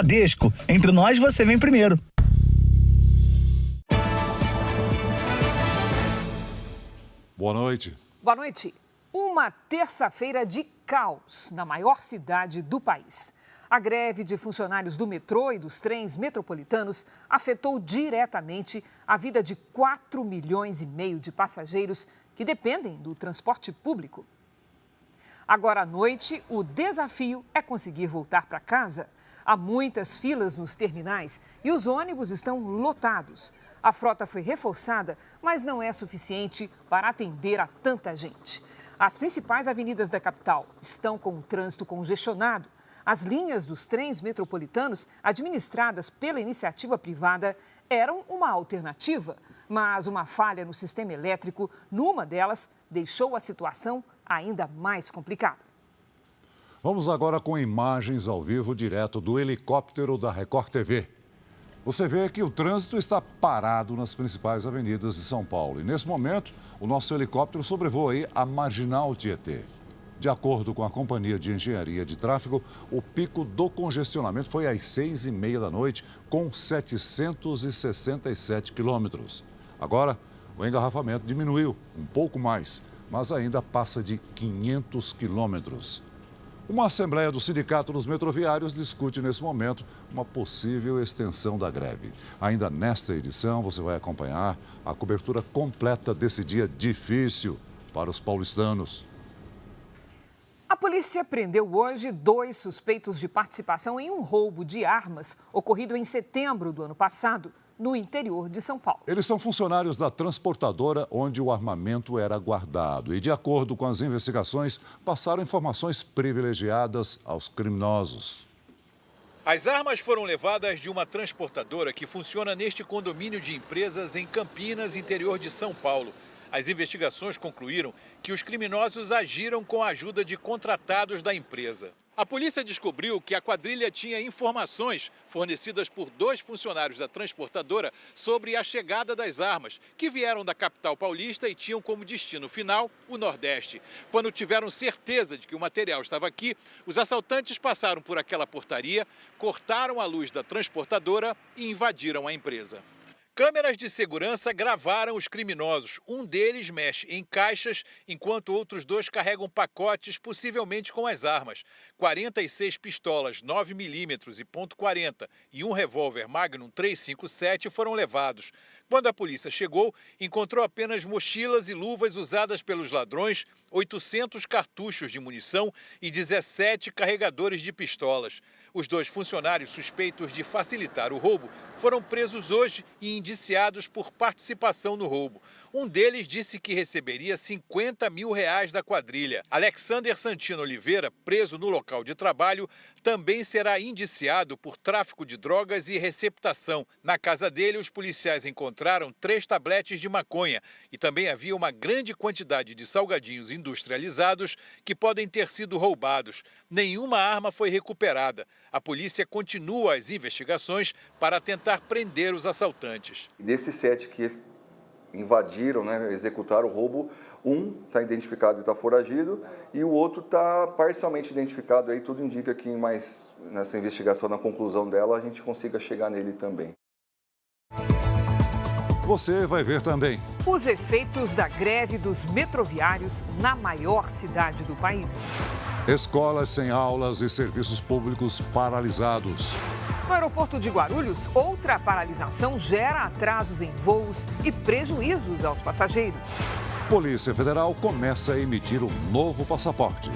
Bradesco. Entre nós, você vem primeiro. Boa noite. Boa noite. Uma terça-feira de caos na maior cidade do país. A greve de funcionários do metrô e dos trens metropolitanos afetou diretamente a vida de 4,5 milhões de passageiros que dependem do transporte público. Agora à noite, o desafio é conseguir voltar para casa. Há muitas filas nos terminais e os ônibus estão lotados. A frota foi reforçada, mas não é suficiente para atender a tanta gente. As principais avenidas da capital estão com o trânsito congestionado. As linhas dos trens metropolitanos, administradas pela iniciativa privada, eram uma alternativa, mas uma falha no sistema elétrico, numa delas, deixou a situação ainda mais complicada. Vamos agora com imagens ao vivo direto do helicóptero da Record TV. Você vê que o trânsito está parado nas principais avenidas de São Paulo. E nesse momento, o nosso helicóptero sobrevoa aí a Marginal Tietê. De acordo com a Companhia de Engenharia de Tráfego, o pico do congestionamento foi às 6h30 da noite, com 767 quilômetros. Agora, o engarrafamento diminuiu um pouco mais, mas ainda passa de 500 quilômetros. Uma assembleia do Sindicato dos Metroviários discute nesse momento uma possível extensão da greve. Ainda nesta edição, você vai acompanhar a cobertura completa desse dia difícil para os paulistanos. A polícia prendeu hoje 2 suspeitos de participação em um roubo de armas ocorrido em setembro do ano passado, no interior de São Paulo. Eles são funcionários da transportadora onde o armamento era guardado e, de acordo com as investigações, passaram informações privilegiadas aos criminosos. As armas foram levadas de uma transportadora que funciona neste condomínio de empresas em Campinas, interior de São Paulo. As investigações concluíram que os criminosos agiram com a ajuda de contratados da empresa. A polícia descobriu que a quadrilha tinha informações fornecidas por 2 funcionários da transportadora sobre a chegada das armas, que vieram da capital paulista e tinham como destino final o Nordeste. Quando tiveram certeza de que o material estava aqui, os assaltantes passaram por aquela portaria, cortaram a luz da transportadora e invadiram a empresa. Câmeras de segurança gravaram os criminosos. Um deles mexe em caixas, enquanto outros 2 carregam pacotes, possivelmente com as armas. 46 pistolas 9mm e .40 e um revólver Magnum 357 foram levados. Quando a polícia chegou, encontrou apenas mochilas e luvas usadas pelos ladrões, 800 cartuchos de munição e 17 carregadores de pistolas. Os 2 funcionários suspeitos de facilitar o roubo foram presos hoje e indiciados por participação no roubo. Um deles disse que receberia R$50 mil da quadrilha. Alexander Santino Oliveira, preso no local de trabalho, também será indiciado por tráfico de drogas e receptação. Na casa dele, os policiais encontraram 3 tabletes de maconha e também havia uma grande quantidade de salgadinhos industrializados que podem ter sido roubados. Nenhuma arma foi recuperada. A polícia continua as investigações para tentar prender os assaltantes. Desses 7 que invadiram, executaram o roubo, um está identificado e está foragido e o outro está parcialmente identificado. Aí tudo indica que nessa investigação, na conclusão dela, a gente consiga chegar nele também. Você vai ver também os efeitos da greve dos metroviários na maior cidade do país. Escolas sem aulas e serviços públicos paralisados. No aeroporto de Guarulhos, outra paralisação gera atrasos em voos e prejuízos aos passageiros. Polícia Federal começa a emitir um novo passaporte.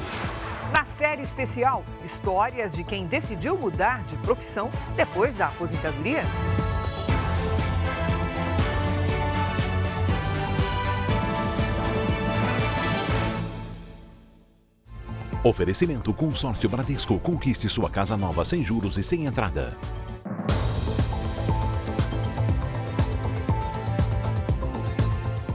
Na série especial, histórias de quem decidiu mudar de profissão depois da aposentadoria. Oferecimento Consórcio Bradesco. Conquiste sua casa nova sem juros e sem entrada.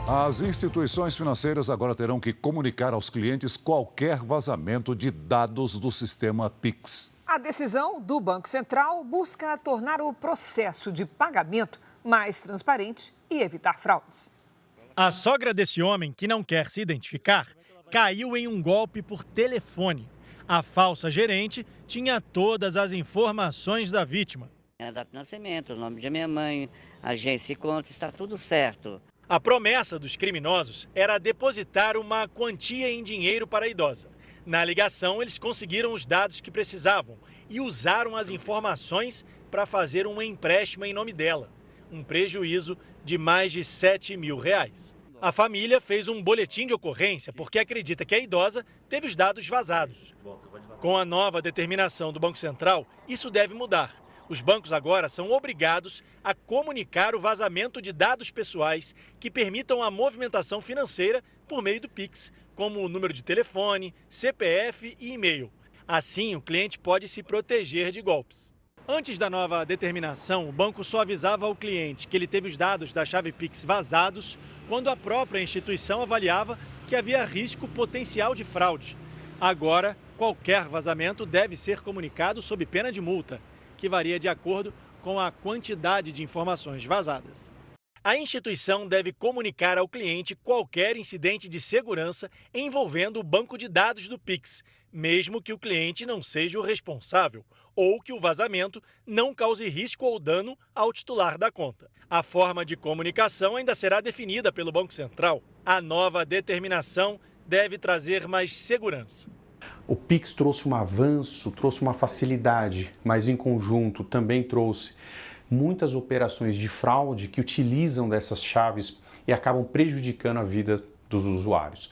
As instituições financeiras agora terão que comunicar aos clientes qualquer vazamento de dados do sistema Pix. A decisão do Banco Central busca tornar o processo de pagamento mais transparente e evitar fraudes. A sogra desse homem, que não quer se identificar, caiu em um golpe por telefone. A falsa gerente tinha todas as informações da vítima. A data de nascimento, o nome de minha mãe, agência e conta, está tudo certo. A promessa dos criminosos era depositar uma quantia em dinheiro para a idosa. Na ligação, eles conseguiram os dados que precisavam e usaram as informações para fazer um empréstimo em nome dela. Um prejuízo de mais de R$7 mil. A família fez um boletim de ocorrência porque acredita que a idosa teve os dados vazados. Com a nova determinação do Banco Central, isso deve mudar. Os bancos agora são obrigados a comunicar o vazamento de dados pessoais que permitam a movimentação financeira por meio do Pix, como o número de telefone, CPF e e-mail. Assim, o cliente pode se proteger de golpes. Antes da nova determinação, o banco só avisava ao cliente que ele teve os dados da chave Pix vazados quando a própria instituição avaliava que havia risco potencial de fraude. Agora, qualquer vazamento deve ser comunicado sob pena de multa, que varia de acordo com a quantidade de informações vazadas. A instituição deve comunicar ao cliente qualquer incidente de segurança envolvendo o banco de dados do Pix, mesmo que o cliente não seja o responsável ou que o vazamento não cause risco ou dano ao titular da conta. A forma de comunicação ainda será definida pelo Banco Central. A nova determinação deve trazer mais segurança. O Pix trouxe um avanço, trouxe uma facilidade, mas em conjunto também trouxe muitas operações de fraude que utilizam dessas chaves e acabam prejudicando a vida dos usuários.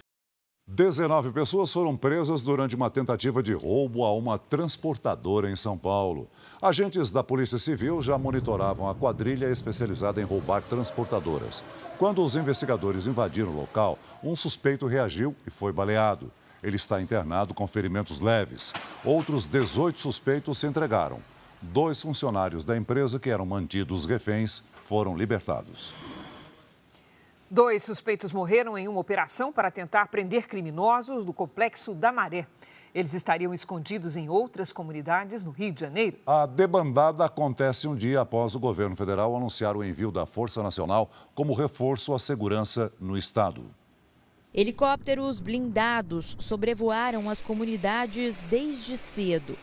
19 pessoas foram presas durante uma tentativa de roubo a uma transportadora em São Paulo. Agentes da Polícia Civil já monitoravam a quadrilha especializada em roubar transportadoras. Quando os investigadores invadiram o local, um suspeito reagiu e foi baleado. Ele está internado com ferimentos leves. Outros 18 suspeitos se entregaram. 2 funcionários da empresa que eram mantidos reféns foram libertados. 2 suspeitos morreram em uma operação para tentar prender criminosos do Complexo da Maré. Eles estariam escondidos em outras comunidades no Rio de Janeiro. A debandada acontece um dia após o governo federal anunciar o envio da Força Nacional como reforço à segurança no estado. Helicópteros blindados sobrevoaram as comunidades desde cedo.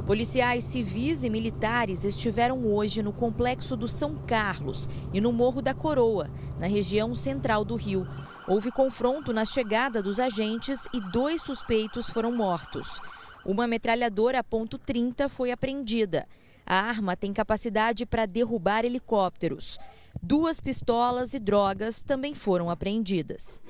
Policiais civis e militares estiveram hoje no Complexo do São Carlos e no Morro da Coroa, na região central do Rio. Houve confronto na chegada dos agentes e 2 suspeitos foram mortos. Uma metralhadora .30 foi apreendida. A arma tem capacidade para derrubar helicópteros. 2 pistolas e drogas também foram apreendidas.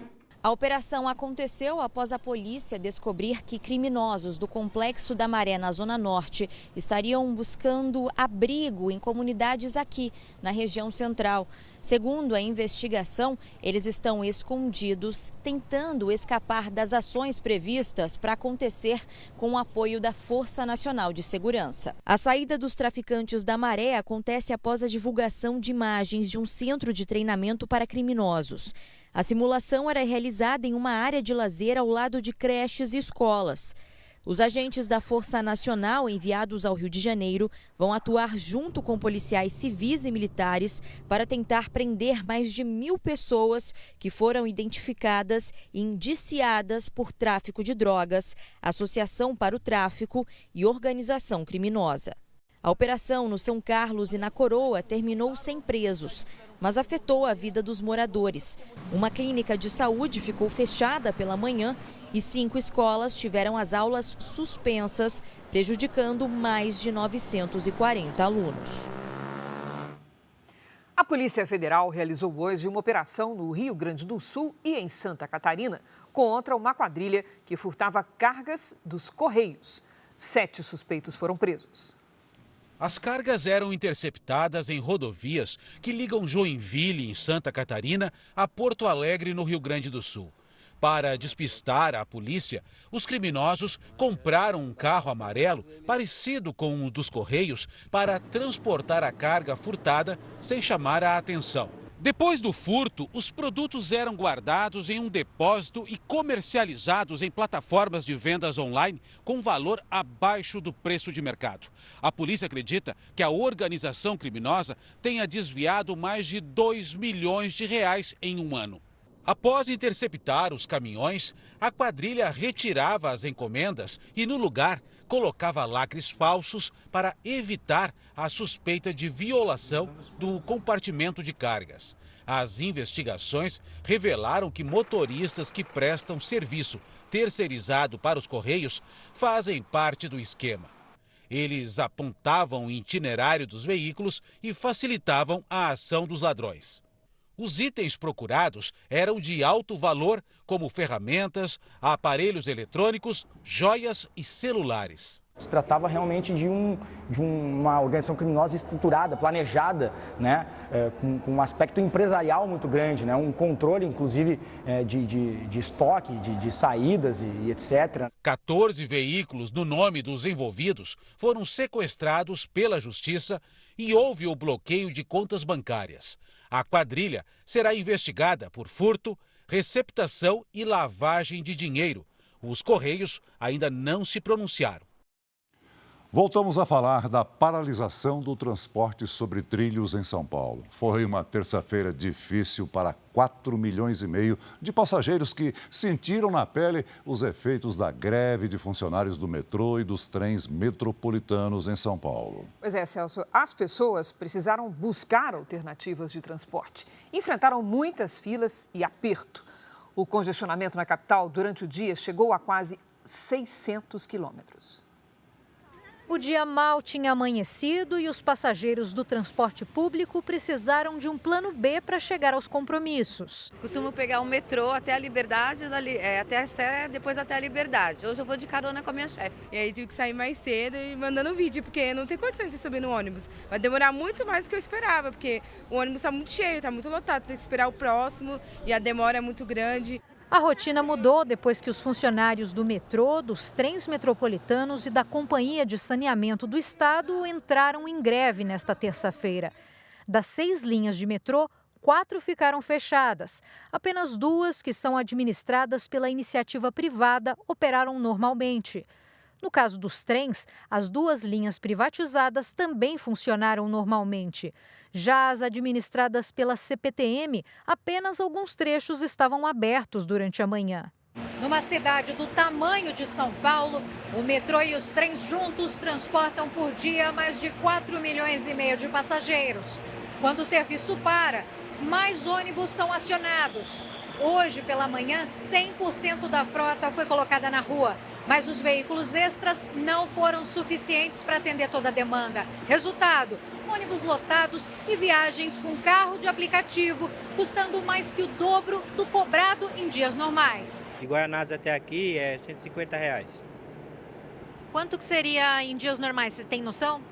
A operação aconteceu após a polícia descobrir que criminosos do Complexo da Maré, na Zona Norte, estariam buscando abrigo em comunidades aqui, na região central. Segundo a investigação, eles estão escondidos, tentando escapar das ações previstas para acontecer com o apoio da Força Nacional de Segurança. A saída dos traficantes da Maré acontece após a divulgação de imagens de um centro de treinamento para criminosos. A simulação era realizada em uma área de lazer ao lado de creches e escolas. Os agentes da Força Nacional enviados ao Rio de Janeiro vão atuar junto com policiais civis e militares para tentar prender mais de 1.000 pessoas que foram identificadas e indiciadas por tráfico de drogas, associação para o tráfico e organização criminosa. A operação no São Carlos e na Coroa terminou sem presos, mas afetou a vida dos moradores. Uma clínica de saúde ficou fechada pela manhã e 5 escolas tiveram as aulas suspensas, prejudicando mais de 940 alunos. A Polícia Federal realizou hoje uma operação no Rio Grande do Sul e em Santa Catarina contra uma quadrilha que furtava cargas dos Correios. 7 suspeitos foram presos. As cargas eram interceptadas em rodovias que ligam Joinville, em Santa Catarina, a Porto Alegre, no Rio Grande do Sul. Para despistar a polícia, os criminosos compraram um carro amarelo parecido com o dos Correios para transportar a carga furtada sem chamar a atenção. Depois do furto, os produtos eram guardados em um depósito e comercializados em plataformas de vendas online com valor abaixo do preço de mercado. A polícia acredita que a organização criminosa tenha desviado mais de R$ 2 milhões em um ano. Após interceptar os caminhões, a quadrilha retirava as encomendas e, no lugar, colocava lacres falsos para evitar a suspeita de violação do compartimento de cargas. As investigações revelaram que motoristas que prestam serviço terceirizado para os Correios fazem parte do esquema. Eles apontavam o itinerário dos veículos e facilitavam a ação dos ladrões. Os itens procurados eram de alto valor, como ferramentas, aparelhos eletrônicos, joias e celulares. Se tratava realmente de uma organização criminosa estruturada, planejada, né, com um aspecto empresarial muito grande, né, um controle, inclusive, de estoque, de saídas e etc. 14 veículos no nome dos envolvidos foram sequestrados pela Justiça e houve o bloqueio de contas bancárias. A quadrilha será investigada por furto, receptação e lavagem de dinheiro. Os Correios ainda não se pronunciaram. Voltamos a falar da paralisação do transporte sobre trilhos em São Paulo. Foi uma terça-feira difícil para 4,5 milhões de passageiros que sentiram na pele os efeitos da greve de funcionários do metrô e dos trens metropolitanos em São Paulo. Pois é, Celso, as pessoas precisaram buscar alternativas de transporte. Enfrentaram muitas filas e aperto. O congestionamento na capital durante o dia chegou a quase 600 quilômetros. O dia mal tinha amanhecido e os passageiros do transporte público precisaram de um plano B para chegar aos compromissos. Costumo pegar o metrô até a Liberdade, depois até a Liberdade. Hoje eu vou de carona com a minha chefe. E aí tive que sair mais cedo e mandando vídeo, porque não tem condições de subir no ônibus. Vai demorar muito mais do que eu esperava, porque o ônibus está muito cheio, está muito lotado, tem que esperar o próximo e a demora é muito grande. A rotina mudou depois que os funcionários do metrô, dos trens metropolitanos e da Companhia de Saneamento do Estado entraram em greve nesta terça-feira. Das 6 linhas de metrô, 4 ficaram fechadas. Apenas 2, que são administradas pela iniciativa privada, operaram normalmente. No caso dos trens, as 2 linhas privatizadas também funcionaram normalmente. Já as administradas pela CPTM, apenas alguns trechos estavam abertos durante a manhã. Numa cidade do tamanho de São Paulo, o metrô e os trens juntos transportam por dia mais de 4,5 milhões de passageiros. Quando o serviço para, mais ônibus são acionados. Hoje, pela manhã, 100% da frota foi colocada na rua, mas os veículos extras não foram suficientes para atender toda a demanda. Resultado, ônibus lotados e viagens com carro de aplicativo, custando mais que o dobro do cobrado em dias normais. De Guaianazes até aqui é R$150. Quanto que seria em dias normais, você tem noção?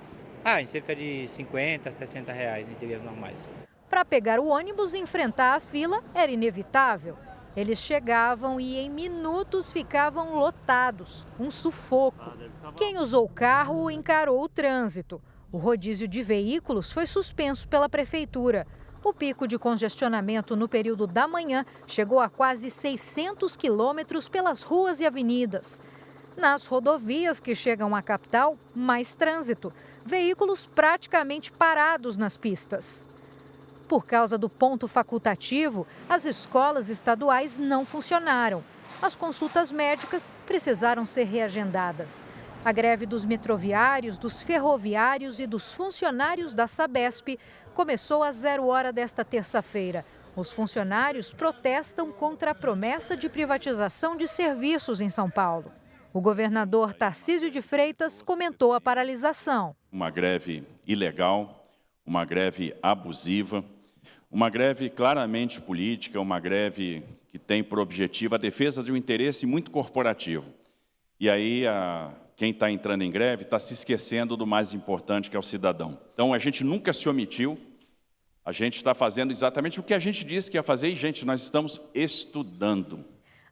Em cerca de R$50, R$60 em dias normais. Para pegar o ônibus e enfrentar a fila era inevitável. Eles chegavam e em minutos ficavam lotados, um sufoco. Quem usou o carro encarou o trânsito. O rodízio de veículos foi suspenso pela prefeitura. O pico de congestionamento no período da manhã chegou a quase 600 quilômetros pelas ruas e avenidas. Nas rodovias que chegam à capital, mais trânsito. Veículos praticamente parados nas pistas. Por causa do ponto facultativo, as escolas estaduais não funcionaram. As consultas médicas precisaram ser reagendadas. A greve dos metroviários, dos ferroviários e dos funcionários da Sabesp começou às 0h desta terça-feira. Os funcionários protestam contra a promessa de privatização de serviços em São Paulo. O governador Tarcísio de Freitas comentou a paralisação. Uma greve ilegal, uma greve abusiva, uma greve claramente política, uma greve que tem por objetivo a defesa de um interesse muito corporativo. E aí quem está entrando em greve está se esquecendo do mais importante, que é o cidadão. Então, a gente nunca se omitiu, a gente está fazendo exatamente o que a gente disse que ia fazer e, gente, nós estamos estudando.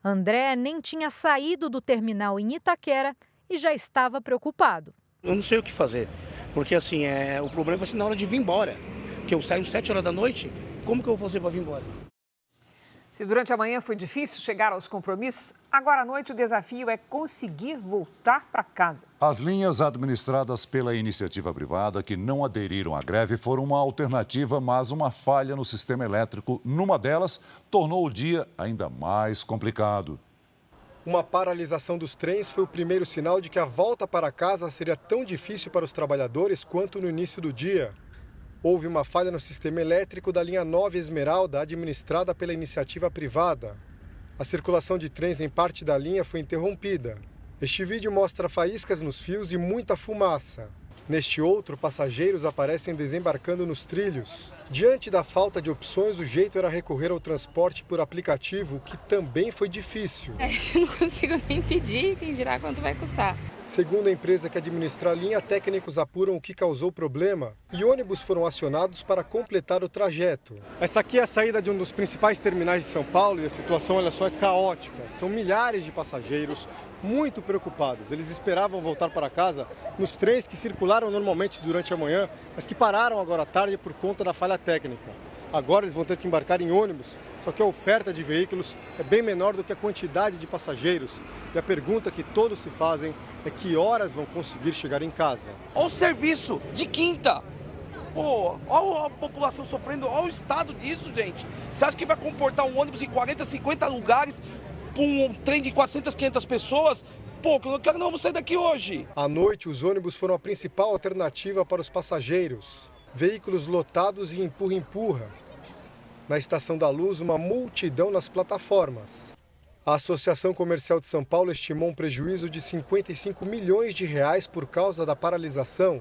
André nem tinha saído do terminal em Itaquera e já estava preocupado. Eu não sei o que fazer, porque assim, o problema vai ser na hora de vir embora. Porque eu saio às 7h da noite, como que eu vou fazer para vir embora? Se durante a manhã foi difícil chegar aos compromissos, agora à noite o desafio é conseguir voltar para casa. As linhas administradas pela iniciativa privada que não aderiram à greve foram uma alternativa, mas uma falha no sistema elétrico numa delas tornou o dia ainda mais complicado. Uma paralisação dos trens foi o primeiro sinal de que a volta para casa seria tão difícil para os trabalhadores quanto no início do dia. Houve uma falha no sistema elétrico da linha 9 Esmeralda, administrada pela iniciativa privada. A circulação de trens em parte da linha foi interrompida. Este vídeo mostra faíscas nos fios e muita fumaça. Neste outro, passageiros aparecem desembarcando nos trilhos. Diante da falta de opções, o jeito era recorrer ao transporte por aplicativo, que também foi difícil. Eu não consigo nem pedir, quem dirá quanto vai custar. Segundo a empresa que administra a linha, técnicos apuram o que causou o problema e ônibus foram acionados para completar o trajeto. Essa aqui é a saída de um dos principais terminais de São Paulo e a situação, olha só, é caótica. São milhares de passageiros muito preocupados. Eles esperavam voltar para casa nos trens que circularam normalmente durante a manhã, mas que pararam agora à tarde por conta da falha técnica. Agora eles vão ter que embarcar em ônibus, só que a oferta de veículos é bem menor do que a quantidade de passageiros. E a pergunta que todos se fazem é que horas vão conseguir chegar em casa. Olha o serviço de quinta. Pô, olha a população sofrendo, olha o estado disso, gente. Você acha que vai comportar um ônibus em 40, 50 lugares para um trem de 400, 500 pessoas? Pô, que não vamos sair daqui hoje. À noite, os ônibus foram a principal alternativa para os passageiros. Veículos lotados e empurra-empurra. Na Estação da Luz, uma multidão nas plataformas. A Associação Comercial de São Paulo estimou um prejuízo de 55 milhões de reais por causa da paralisação.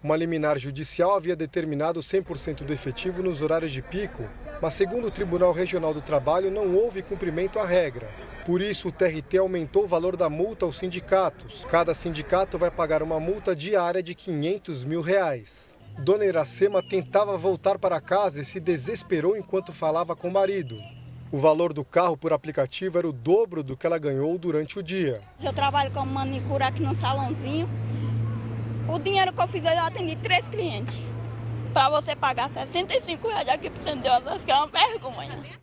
Uma liminar judicial havia determinado 100% do efetivo nos horários de pico, mas segundo o Tribunal Regional do Trabalho não houve cumprimento à regra. Por isso, o TRT aumentou o valor da multa aos sindicatos. Cada sindicato vai pagar uma multa diária de R$ 500 mil. Dona Iracema tentava voltar para casa e se desesperou enquanto falava com o marido. O valor do carro por aplicativo era o dobro do que ela ganhou durante o dia. Eu trabalho como manicure aqui no salãozinho. O dinheiro que eu fiz, eu atendi 3 clientes. Para você pagar R$65 aqui por cento de horas, que é uma vergonha.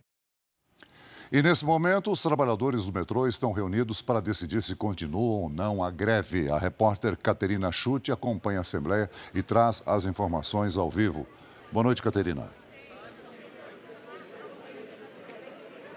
E nesse momento, os trabalhadores do metrô estão reunidos para decidir se continuam ou não a greve. A repórter Caterina Schutte acompanha a Assembleia e traz as informações ao vivo. Boa noite, Caterina.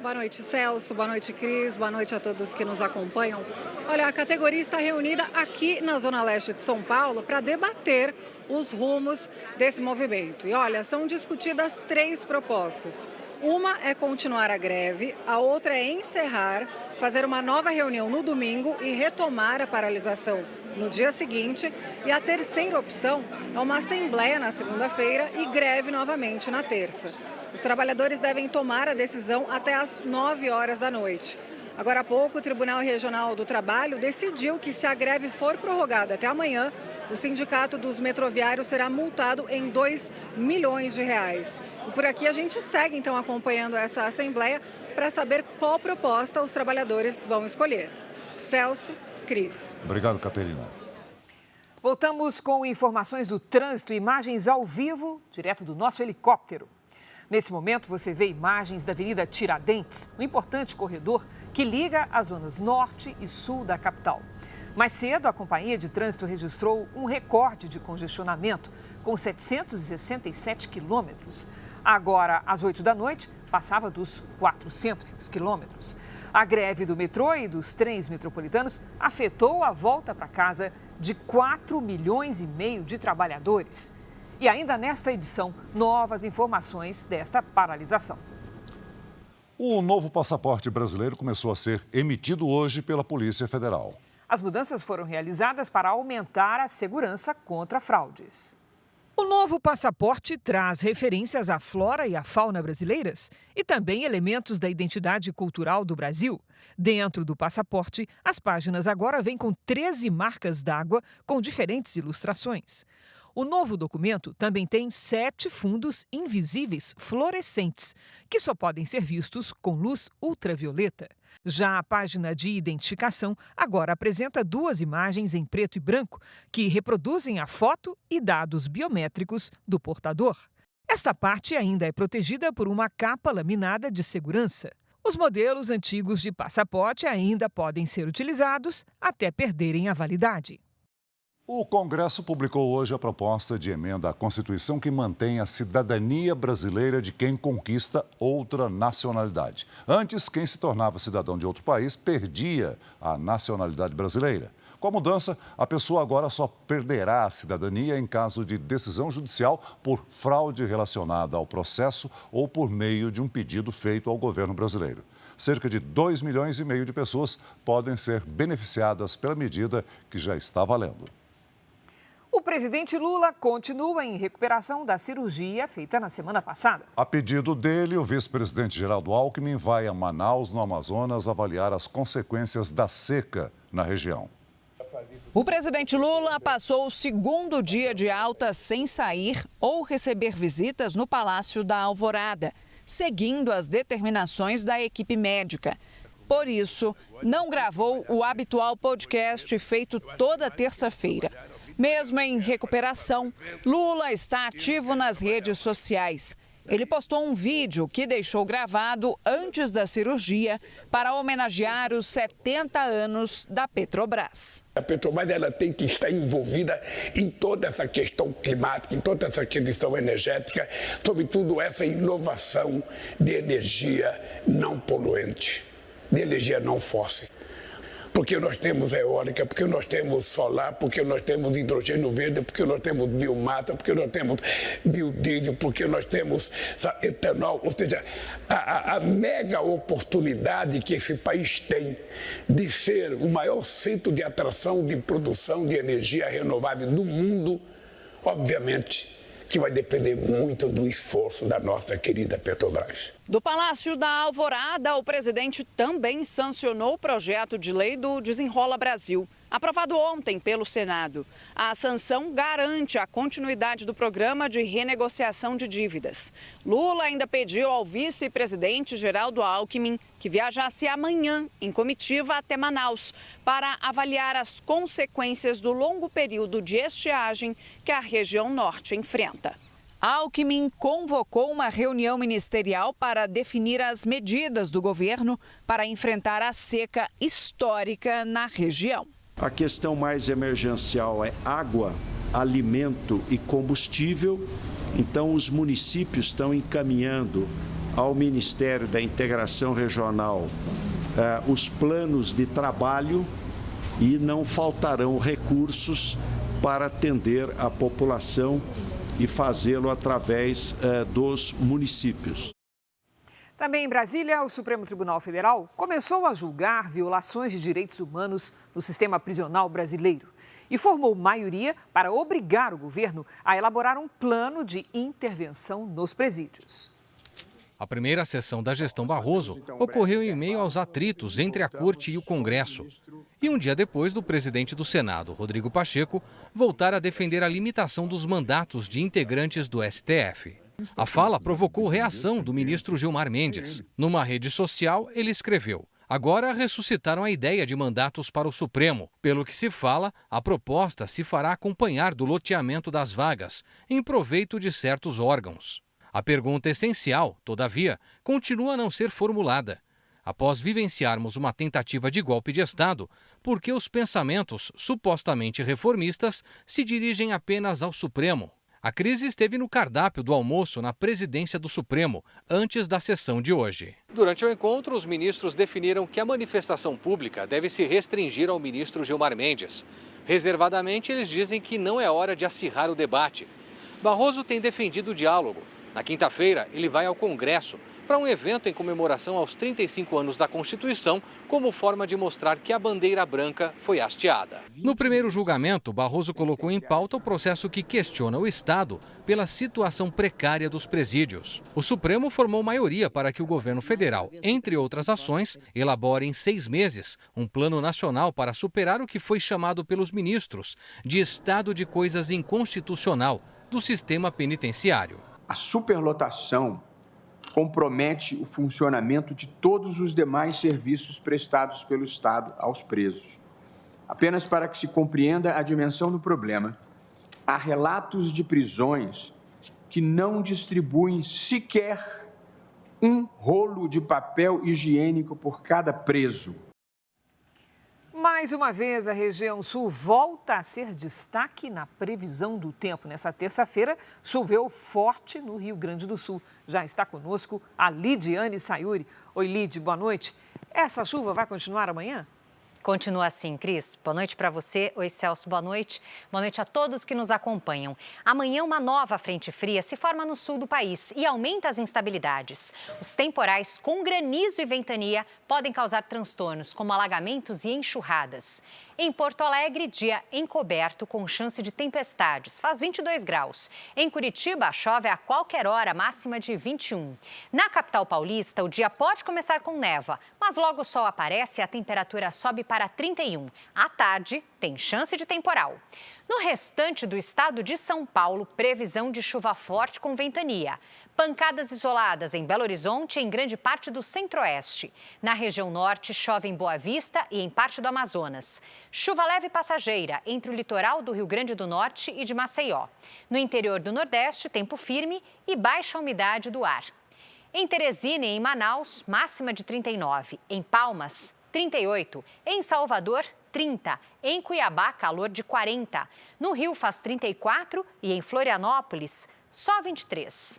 Boa noite, Celso. Boa noite, Cris. Boa noite a todos que nos acompanham. Olha, a categoria está reunida aqui na Zona Leste de São Paulo para debater os rumos desse movimento. E olha, são discutidas 3 propostas. Uma é continuar a greve, a outra é encerrar, fazer uma nova reunião no domingo e retomar a paralisação no dia seguinte. E a terceira opção é uma assembleia na segunda-feira e greve novamente na terça. Os trabalhadores devem tomar a decisão até às 9 horas da noite. Agora há pouco, o Tribunal Regional do Trabalho decidiu que, se a greve for prorrogada até amanhã, o Sindicato dos Metroviários será multado em R$2 milhões. E por aqui a gente segue, então, acompanhando essa assembleia para saber qual proposta os trabalhadores vão escolher. Celso, Cris. Obrigado, Caterina. Voltamos com informações do trânsito, imagens ao vivo, direto do nosso helicóptero. Nesse momento, você vê imagens da Avenida Tiradentes, um importante corredor que liga as zonas norte e sul da capital. Mais cedo, a Companhia de Trânsito registrou um recorde de congestionamento, com 767 quilômetros. Agora, às 8 da noite, passava dos 400 quilômetros. A greve do metrô e dos trens metropolitanos afetou a volta para casa de 4,5 milhões de trabalhadores. E ainda nesta edição, novas informações desta paralisação. O novo passaporte brasileiro começou a ser emitido hoje pela Polícia Federal. As mudanças foram realizadas para aumentar a segurança contra fraudes. O novo passaporte traz referências à flora e à fauna brasileiras e também elementos da identidade cultural do Brasil. Dentro do passaporte, as páginas agora vêm com 13 marcas d'água com diferentes ilustrações. O novo documento também tem 7 fundos invisíveis fluorescentes, que só podem ser vistos com luz ultravioleta. Já a página de identificação agora apresenta 2 imagens em preto e branco, que reproduzem a foto e dados biométricos do portador. Esta parte ainda é protegida por uma capa laminada de segurança. Os modelos antigos de passaporte ainda podem ser utilizados até perderem a validade. O Congresso publicou hoje a proposta de emenda à Constituição que mantém a cidadania brasileira de quem conquista outra nacionalidade. Antes, quem se tornava cidadão de outro país perdia a nacionalidade brasileira. Com a mudança, a pessoa agora só perderá a cidadania em caso de decisão judicial por fraude relacionada ao processo ou por meio de um pedido feito ao governo brasileiro. Cerca de 2,5 milhões de pessoas podem ser beneficiadas pela medida que já está valendo. O presidente Lula continua em recuperação da cirurgia feita na semana passada. A pedido dele, o vice-presidente Geraldo Alckmin vai a Manaus, no Amazonas, avaliar as consequências da seca na região. O presidente Lula passou o segundo dia de alta sem sair ou receber visitas no Palácio da Alvorada, seguindo as determinações da equipe médica. Por isso, não gravou o habitual podcast feito toda terça-feira. Mesmo em recuperação, Lula está ativo nas redes sociais. Ele postou um vídeo que deixou gravado antes da cirurgia para homenagear os 70 anos da Petrobras. A Petrobras ela tem que estar envolvida em toda essa questão climática, em toda essa questão energética, sobretudo essa inovação de energia não poluente, de energia não fóssil. Porque nós temos eólica, porque nós temos solar, porque nós temos hidrogênio verde, porque nós temos biomassa, porque nós temos biodiesel, porque nós temos etanol. Ou seja, a mega oportunidade que esse país tem de ser o maior centro de atração de produção de energia renovável do mundo, obviamente, que vai depender muito do esforço da nossa querida Petrobras. Do Palácio da Alvorada, o presidente também sancionou o projeto de lei do Desenrola Brasil, aprovado ontem pelo Senado. A sanção garante a continuidade do programa de renegociação de dívidas. Lula ainda pediu ao vice-presidente Geraldo Alckmin que viajasse amanhã em comitiva até Manaus para avaliar as consequências do longo período de estiagem que a região norte enfrenta. Alckmin convocou uma reunião ministerial para definir as medidas do governo para enfrentar a seca histórica na região. A questão mais emergencial é água, alimento e combustível. Então, os municípios estão encaminhando ao Ministério da Integração Regional os planos de trabalho e não faltarão recursos para atender a população e fazê-lo através dos municípios. Também em Brasília, o Supremo Tribunal Federal começou a julgar violações de direitos humanos no sistema prisional brasileiro e formou maioria para obrigar o governo a elaborar um plano de intervenção nos presídios. A primeira sessão da gestão Barroso ocorreu em meio aos atritos entre a Corte e o Congresso. E um dia depois do presidente do Senado, Rodrigo Pacheco, voltar a defender a limitação dos mandatos de integrantes do STF. A fala provocou reação do ministro Gilmar Mendes. Numa rede social, ele escreveu: agora ressuscitaram a ideia de mandatos para o Supremo. Pelo que se fala, a proposta se fará acompanhar do loteamento das vagas, em proveito de certos órgãos. A pergunta essencial, todavia, continua a não ser formulada. Após vivenciarmos uma tentativa de golpe de Estado, por que os pensamentos supostamente reformistas se dirigem apenas ao Supremo? A crise esteve no cardápio do almoço na presidência do Supremo, antes da sessão de hoje. Durante o encontro, os ministros definiram que a manifestação pública deve se restringir ao ministro Gilmar Mendes. Reservadamente, eles dizem que não é hora de acirrar o debate. Barroso tem defendido o diálogo. Na quinta-feira, ele vai ao Congresso para um evento em comemoração aos 35 anos da Constituição, como forma de mostrar que a bandeira branca foi hasteada. No primeiro julgamento, Barroso colocou em pauta o processo que questiona o Estado pela situação precária dos presídios. O Supremo formou maioria para que o governo federal, entre outras ações, elabore em 6 meses um plano nacional para superar o que foi chamado pelos ministros de estado de coisas inconstitucional do sistema penitenciário. A superlotação compromete o funcionamento de todos os demais serviços prestados pelo Estado aos presos. Apenas para que se compreenda a dimensão do problema, há relatos de prisões que não distribuem sequer um rolo de papel higiênico por cada preso. Mais uma vez, a região sul volta a ser destaque na previsão do tempo. Nessa terça-feira, choveu forte no Rio Grande do Sul. Já está conosco a Lidiane Sayuri. Oi, Lid, boa noite. Essa chuva vai continuar amanhã? Continua assim, Cris. Boa noite para você. Oi, Celso, boa noite. Boa noite a todos que nos acompanham. Amanhã, uma nova frente fria se forma no sul do país e aumenta as instabilidades. Os temporais com granizo e ventania podem causar transtornos, como alagamentos e enxurradas. Em Porto Alegre, dia encoberto com chance de tempestades, faz 22 graus. Em Curitiba, chove a qualquer hora, máxima de 21. Na capital paulista, o dia pode começar com névoa, mas logo o sol aparece e a temperatura sobe para 31. À tarde, tem chance de temporal. No restante do estado de São Paulo, previsão de chuva forte com ventania. Pancadas isoladas em Belo Horizonte e em grande parte do centro-oeste. Na região norte, chove em Boa Vista e em parte do Amazonas. Chuva leve e passageira entre o litoral do Rio Grande do Norte e de Maceió. No interior do Nordeste, tempo firme e baixa umidade do ar. Em Teresina e em Manaus, máxima de 39. Em Palmas, 38. Em Salvador, 30. Em Cuiabá, calor de 40. No Rio faz 34 e em Florianópolis, só 23.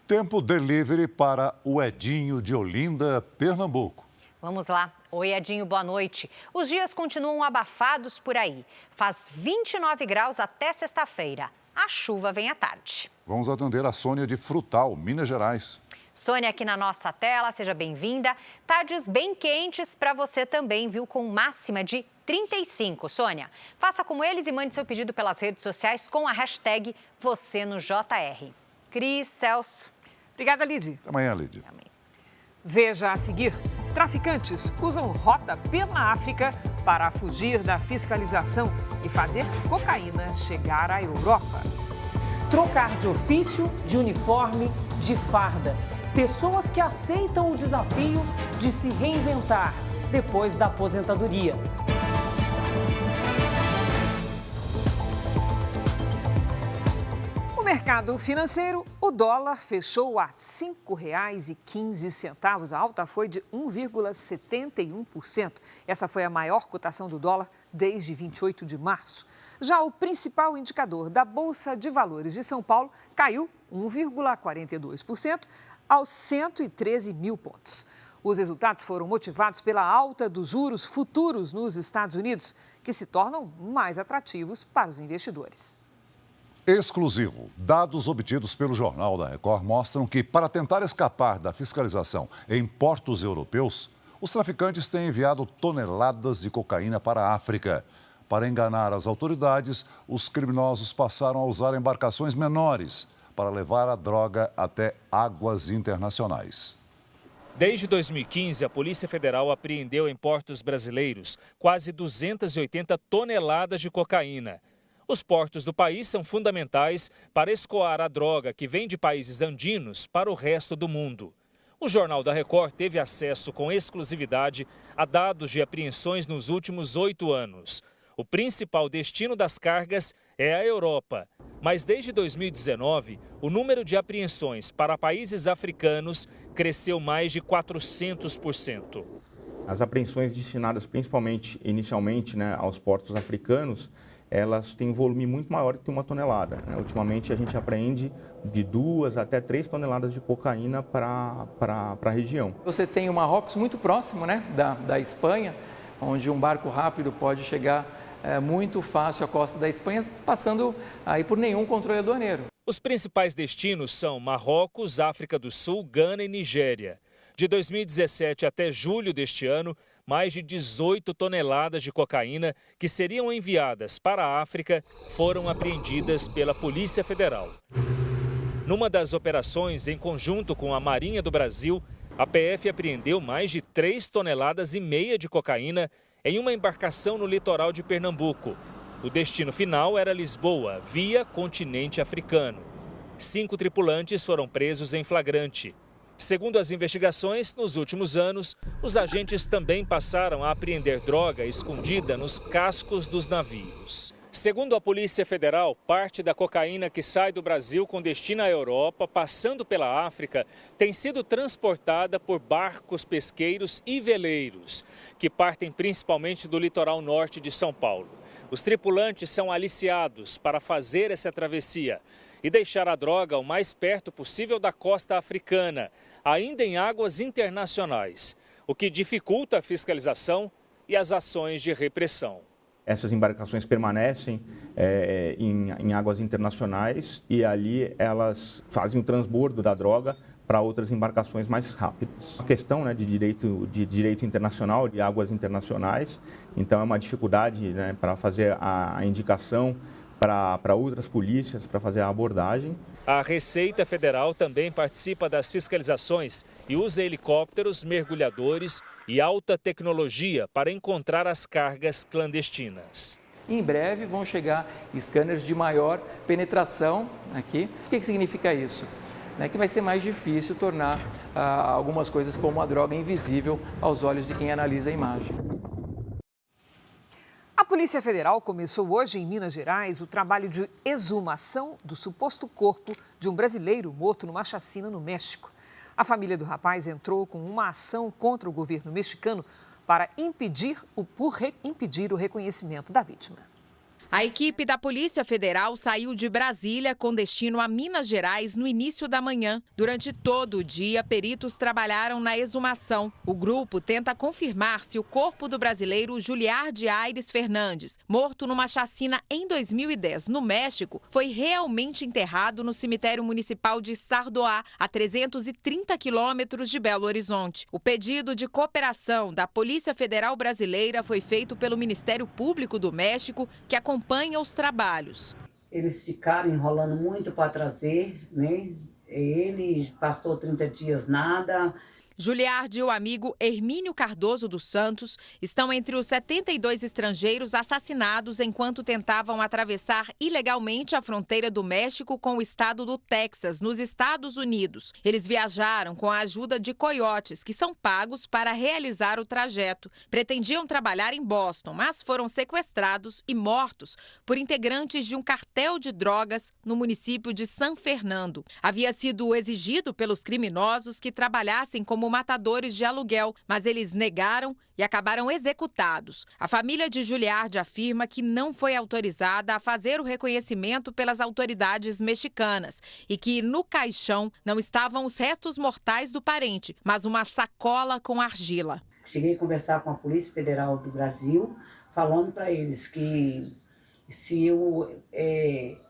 Tempo delivery para o Edinho de Olinda, Pernambuco. Vamos lá. Oi, Edinho, boa noite. Os dias continuam abafados por aí. Faz 29 graus até sexta-feira. A chuva vem à tarde. Vamos atender a Sônia de Frutal, Minas Gerais. Sônia, aqui na nossa tela, seja bem-vinda. Tardes bem quentes para você também, viu? Com máxima de 35. Sônia, faça como eles e mande seu pedido pelas redes sociais com a hashtag #VocêNoJR. Cris, Celso. Obrigada, Lidy. Até amanhã, Lidy. Veja a seguir. Traficantes usam rota pela África para fugir da fiscalização e fazer cocaína chegar à Europa. Trocar de ofício, de uniforme, de farda. Pessoas que aceitam o desafio de se reinventar depois da aposentadoria. No mercado financeiro, o dólar fechou a R$ 5,15. A alta foi de 1,71%. Essa foi a maior cotação do dólar desde 28 de março. Já o principal indicador da Bolsa de Valores de São Paulo caiu 1,42% aos 113 mil pontos. Os resultados foram motivados pela alta dos juros futuros nos Estados Unidos, que se tornam mais atrativos para os investidores. Exclusivo. Dados obtidos pelo Jornal da Record mostram que, para tentar escapar da fiscalização em portos europeus, os traficantes têm enviado toneladas de cocaína para a África. Para enganar as autoridades, os criminosos passaram a usar embarcações menores para levar a droga até águas internacionais. Desde 2015, a Polícia Federal apreendeu em portos brasileiros quase 280 toneladas de cocaína. Os portos do país são fundamentais para escoar a droga que vem de países andinos para o resto do mundo. O Jornal da Record teve acesso com exclusividade a dados de apreensões nos últimos 8 anos. O principal destino das cargas é a Europa, mas desde 2019, o número de apreensões para países africanos cresceu mais de 400%. As apreensões destinadas principalmente, inicialmente, aos portos africanos, elas têm um volume muito maior que 1 tonelada. Ultimamente, a gente apreende de 2 até 3 toneladas de cocaína para a região. Você tem o Marrocos muito próximo da Espanha, onde um barco rápido pode chegar muito fácil à costa da Espanha, passando aí por nenhum controle aduaneiro. Os principais destinos são Marrocos, África do Sul, Gana e Nigéria. De 2017 até julho deste ano, mais de 18 toneladas de cocaína que seriam enviadas para a África foram apreendidas pela Polícia Federal. Numa das operações, em conjunto com a Marinha do Brasil, a PF apreendeu mais de 3,5 toneladas de cocaína em uma embarcação no litoral de Pernambuco. O destino final era Lisboa, via continente africano. 5 tripulantes foram presos em flagrante. Segundo as investigações, nos últimos anos, os agentes também passaram a apreender droga escondida nos cascos dos navios. Segundo a Polícia Federal, parte da cocaína que sai do Brasil com destino à Europa, passando pela África, tem sido transportada por barcos pesqueiros e veleiros, que partem principalmente do litoral norte de São Paulo. Os tripulantes são aliciados para fazer essa travessia e deixar a droga o mais perto possível da costa africana, ainda em águas internacionais, o que dificulta a fiscalização e as ações de repressão. Essas embarcações permanecem em águas internacionais e ali elas fazem o transbordo da droga para outras embarcações mais rápidas. A questão, né, de direito internacional, de águas internacionais, então é uma dificuldade, né, para fazer a indicação para outras polícias, para fazer a abordagem. A Receita Federal também participa das fiscalizações e usa helicópteros, mergulhadores e alta tecnologia para encontrar as cargas clandestinas. Em breve vão chegar scanners de maior penetração aqui. O que significa isso? Que vai ser mais difícil tornar algumas coisas como a droga invisível aos olhos de quem analisa a imagem. A Polícia Federal começou hoje em Minas Gerais o trabalho de exumação do suposto corpo de um brasileiro morto numa chacina no México. A família do rapaz entrou com uma ação contra o governo mexicano para impedir o reconhecimento da vítima. A equipe da Polícia Federal saiu de Brasília com destino a Minas Gerais no início da manhã. Durante todo o dia, peritos trabalharam na exumação. O grupo tenta confirmar se o corpo do brasileiro Juliard Aires Fernandes, morto numa chacina em 2010 no México, foi realmente enterrado no cemitério municipal de Sardoá, a 330 quilômetros de Belo Horizonte. O pedido de cooperação da Polícia Federal Brasileira foi feito pelo Ministério Público do México, que acompanha os trabalhos. Eles ficaram enrolando muito para trazer, né? Ele passou 30 dias nada. Juliard e o amigo Hermínio Cardoso dos Santos estão entre os 72 estrangeiros assassinados enquanto tentavam atravessar ilegalmente a fronteira do México com o estado do Texas, nos Estados Unidos. Eles viajaram com a ajuda de coiotes, que são pagos para realizar o trajeto. Pretendiam trabalhar em Boston, mas foram sequestrados e mortos por integrantes de um cartel de drogas no município de San Fernando. Havia sido exigido pelos criminosos que trabalhassem como matadores de aluguel, mas eles negaram e acabaram executados. A família de Juliard afirma que não foi autorizada a fazer o reconhecimento pelas autoridades mexicanas e que no caixão não estavam os restos mortais do parente, mas uma sacola com argila. Cheguei a conversar com a Polícia Federal do Brasil, falando para eles que se eu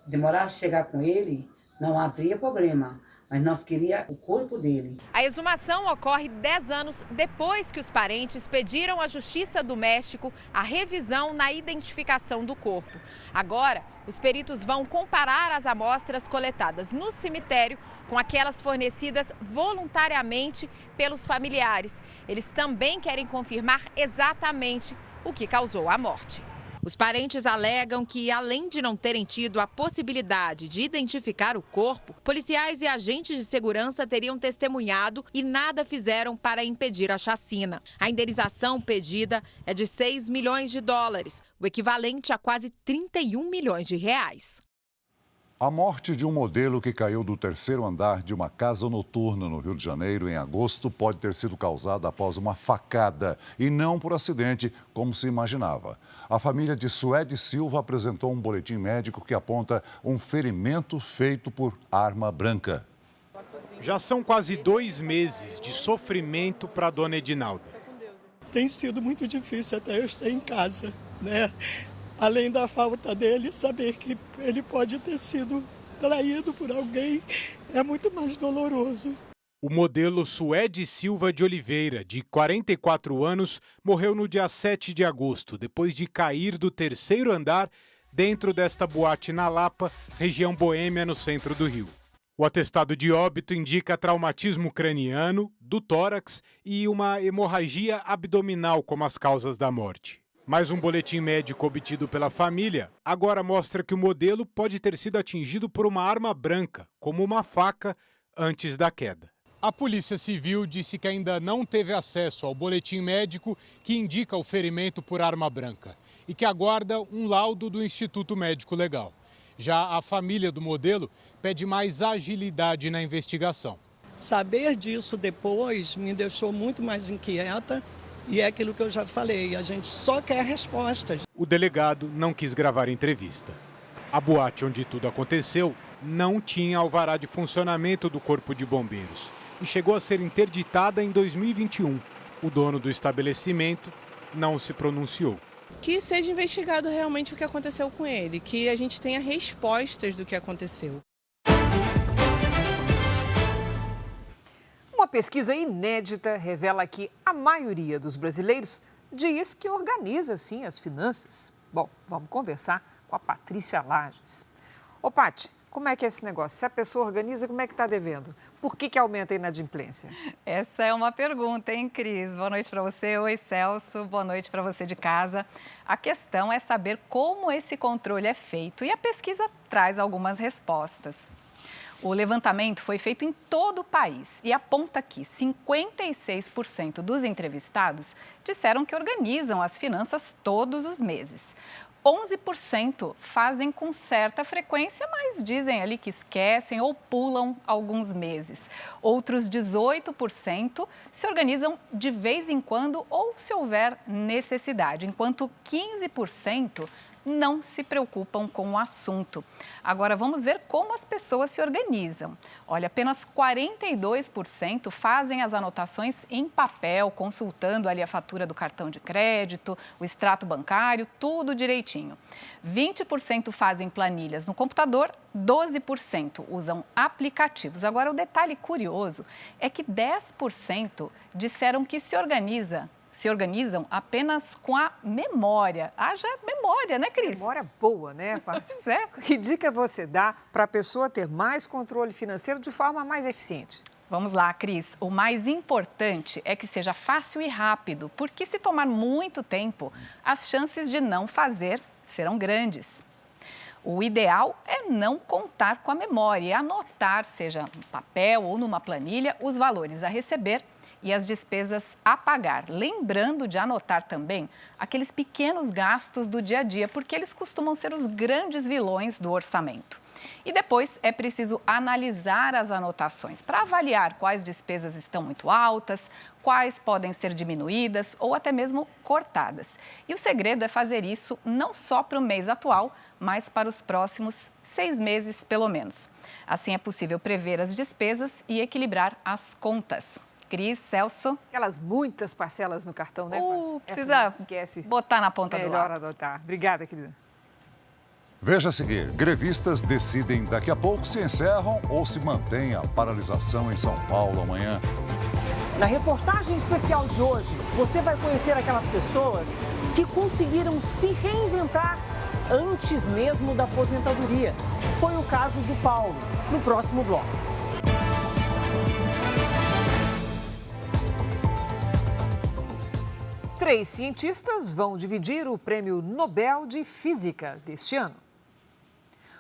demorasse a chegar com ele, não haveria problema. Mas nós queríamos o corpo dele. A exumação ocorre 10 anos depois que os parentes pediram à Justiça do México a revisão na identificação do corpo. Agora, os peritos vão comparar as amostras coletadas no cemitério com aquelas fornecidas voluntariamente pelos familiares. Eles também querem confirmar exatamente o que causou a morte. Os parentes alegam que, além de não terem tido a possibilidade de identificar o corpo, policiais e agentes de segurança teriam testemunhado e nada fizeram para impedir a chacina. A indenização pedida é de 6 milhões de dólares, o equivalente a quase 31 milhões de reais. A morte de um modelo que caiu do terceiro andar de uma casa noturna no Rio de Janeiro em agosto pode ter sido causada após uma facada e não por acidente, como se imaginava. A família de Suede Silva apresentou um boletim médico que aponta um ferimento feito por arma branca. Já são quase 2 meses de sofrimento para a dona Edinalda. Tem sido muito difícil até eu estar em casa, né? Além da falta dele, saber que ele pode ter sido traído por alguém é muito mais doloroso. O modelo Suede Silva de Oliveira, de 44 anos, morreu no dia 7 de agosto, depois de cair do terceiro andar dentro desta boate na Lapa, região boêmia no centro do Rio. O atestado de óbito indica traumatismo craniano, do tórax e uma hemorragia abdominal como as causas da morte. Mas um boletim médico obtido pela família agora mostra que o modelo pode ter sido atingido por uma arma branca, como uma faca, antes da queda. A Polícia Civil disse que ainda não teve acesso ao boletim médico que indica o ferimento por arma branca e que aguarda um laudo do Instituto Médico Legal. Já a família do modelo pede mais agilidade na investigação. Saber disso depois me deixou muito mais inquieta e é aquilo que eu já falei, a gente só quer respostas. O delegado não quis gravar entrevista. A boate onde tudo aconteceu não tinha alvará de funcionamento do Corpo de Bombeiros e chegou a ser interditada em 2021. O dono do estabelecimento não se pronunciou. Que seja investigado realmente o que aconteceu com ele, que a gente tenha respostas do que aconteceu. Uma pesquisa inédita revela que a maioria dos brasileiros diz que organiza, sim, as finanças. Bom, vamos conversar com a Patrícia Lages. Ô, Pati, como é que é esse negócio? Se a pessoa organiza, como é que está devendo? Por que aumenta a inadimplência? Essa é uma pergunta, hein, Cris? Boa noite para você. Oi, Celso. Boa noite para você de casa. A questão é saber como esse controle é feito e a pesquisa traz algumas respostas. O levantamento foi feito em todo o país e aponta que 56% dos entrevistados disseram que organizam as finanças todos os meses. 11% fazem com certa frequência, mas dizem ali que esquecem ou pulam alguns meses. Outros 18% se organizam de vez em quando ou se houver necessidade, enquanto 15% não se preocupam com o assunto. Agora, vamos ver como as pessoas se organizam. Olha, apenas 42% fazem as anotações em papel, consultando ali a fatura do cartão de crédito, o extrato bancário, tudo direitinho. 20% fazem planilhas no computador, 12% usam aplicativos. Agora, o detalhe curioso é que 10% disseram que se organizam apenas com a memória. Haja memória, né, Cris? Memória boa, né, Paty? Que dica você dá para a pessoa ter mais controle financeiro de forma mais eficiente? Vamos lá, Cris. O mais importante é que seja fácil e rápido, porque se tomar muito tempo, as chances de não fazer serão grandes. O ideal é não contar com a memória e anotar, seja no papel ou numa planilha, os valores a receber e as despesas a pagar. Lembrando de anotar também aqueles pequenos gastos do dia a dia, porque eles costumam ser os grandes vilões do orçamento. E depois é preciso analisar as anotações para avaliar quais despesas estão muito altas, quais podem ser diminuídas ou até mesmo cortadas. E o segredo é fazer isso não só para o mês atual, mas para os próximos 6 meses, pelo menos. Assim é possível prever as despesas e equilibrar as contas. Cris, Celso. Aquelas muitas parcelas no cartão, né? Precisa botar na ponta do lápis. Melhor adotar. Obrigada, querida. Veja a seguir, grevistas decidem daqui a pouco se encerram ou se mantém a paralisação em São Paulo amanhã. Na reportagem especial de hoje, você vai conhecer aquelas pessoas que conseguiram se reinventar antes mesmo da aposentadoria. Foi o caso do Paulo, no próximo bloco. Três cientistas vão dividir o Prêmio Nobel de Física deste ano.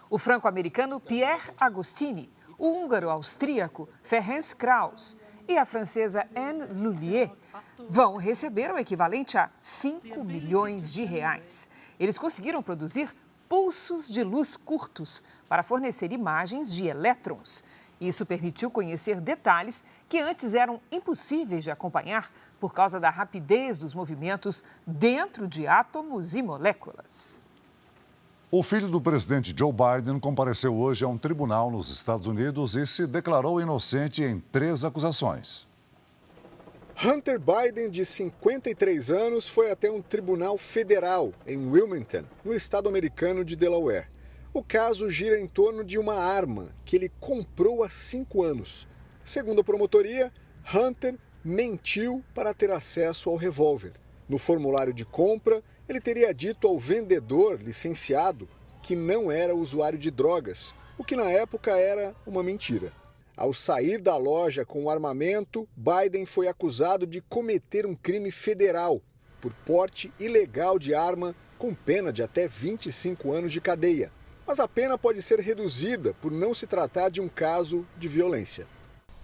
O franco-americano Pierre Agostini, o húngaro-austríaco Ferenc Krauss e a francesa Anne Lullier vão receber o equivalente a 5 milhões de reais. Eles conseguiram produzir pulsos de luz curtos para fornecer imagens de elétrons. Isso permitiu conhecer detalhes que antes eram impossíveis de acompanhar por causa da rapidez dos movimentos dentro de átomos e moléculas. O filho do presidente Joe Biden compareceu hoje a um tribunal nos Estados Unidos e se declarou inocente em 3 acusações. Hunter Biden, de 53 anos, foi até um tribunal federal em Wilmington, no estado americano de Delaware. O caso gira em torno de uma arma que ele comprou há 5 anos. Segundo a promotoria, Hunter mentiu para ter acesso ao revólver. No formulário de compra, ele teria dito ao vendedor licenciado que não era usuário de drogas, o que na época era uma mentira. Ao sair da loja com o armamento, Biden foi acusado de cometer um crime federal por porte ilegal de arma com pena de até 25 anos de cadeia. Mas a pena pode ser reduzida por não se tratar de um caso de violência.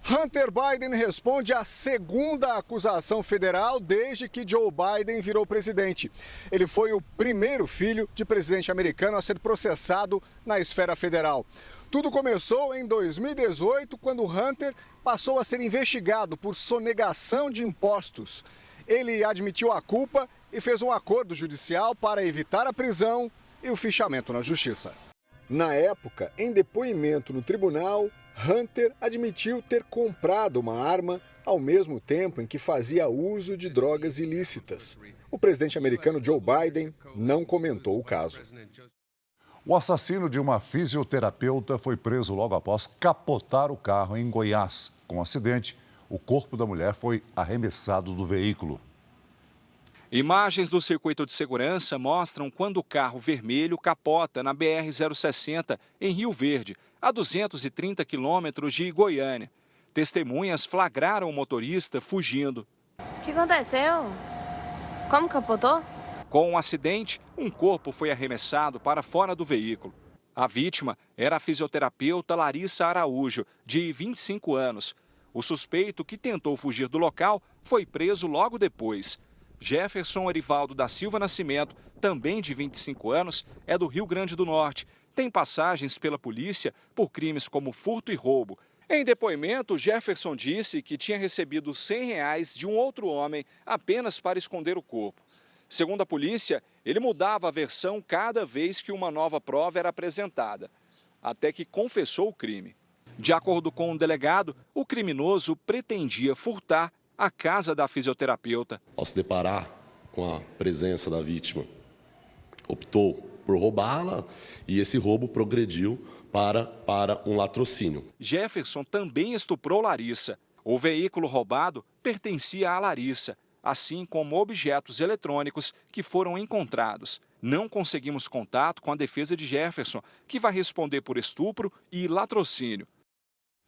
Hunter Biden responde à segunda acusação federal desde que Joe Biden virou presidente. Ele foi o primeiro filho de presidente americano a ser processado na esfera federal. Tudo começou em 2018, quando Hunter passou a ser investigado por sonegação de impostos. Ele admitiu a culpa e fez um acordo judicial para evitar a prisão e o fichamento na justiça. Na época, em depoimento no tribunal, Hunter admitiu ter comprado uma arma ao mesmo tempo em que fazia uso de drogas ilícitas. O presidente americano Joe Biden não comentou o caso. O assassino de uma fisioterapeuta foi preso logo após capotar o carro em Goiás. Com o acidente, o corpo da mulher foi arremessado do veículo. Imagens do circuito de segurança mostram quando o carro vermelho capota na BR-060, em Rio Verde, a 230 quilômetros de Goiânia. Testemunhas flagraram o motorista fugindo. O que aconteceu? Como capotou? Com o acidente, um corpo foi arremessado para fora do veículo. A vítima era a fisioterapeuta Larissa Araújo, de 25 anos. O suspeito, que tentou fugir do local, foi preso logo depois. Jefferson Orivaldo da Silva Nascimento, também de 25 anos, é do Rio Grande do Norte. Tem passagens pela polícia por crimes como furto e roubo. Em depoimento, Jefferson disse que tinha recebido R$100 de um outro homem apenas para esconder o corpo. Segundo a polícia, ele mudava a versão cada vez que uma nova prova era apresentada, até que confessou o crime. De acordo com o delegado, o criminoso pretendia furtar a casa da fisioterapeuta. Ao se deparar com a presença da vítima, optou por roubá-la e esse roubo progrediu para um latrocínio. Jefferson também estuprou Larissa. O veículo roubado pertencia a Larissa, assim como objetos eletrônicos que foram encontrados. Não conseguimos contato com a defesa de Jefferson, que vai responder por estupro e latrocínio.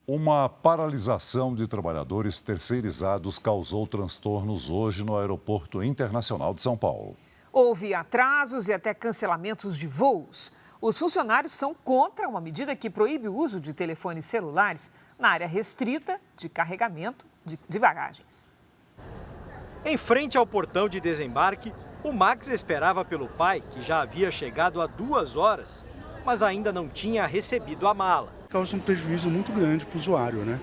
Uma paralisação de trabalhadores terceirizados causou transtornos hoje no Aeroporto Internacional de São Paulo. Houve atrasos e até cancelamentos de voos. Os funcionários são contra uma medida que proíbe o uso de telefones celulares na área restrita de carregamento de bagagens. Em frente ao portão de desembarque, o Max esperava pelo pai, que já havia chegado há 2 horas, mas ainda não tinha recebido a mala. Causa um prejuízo muito grande para o usuário, né?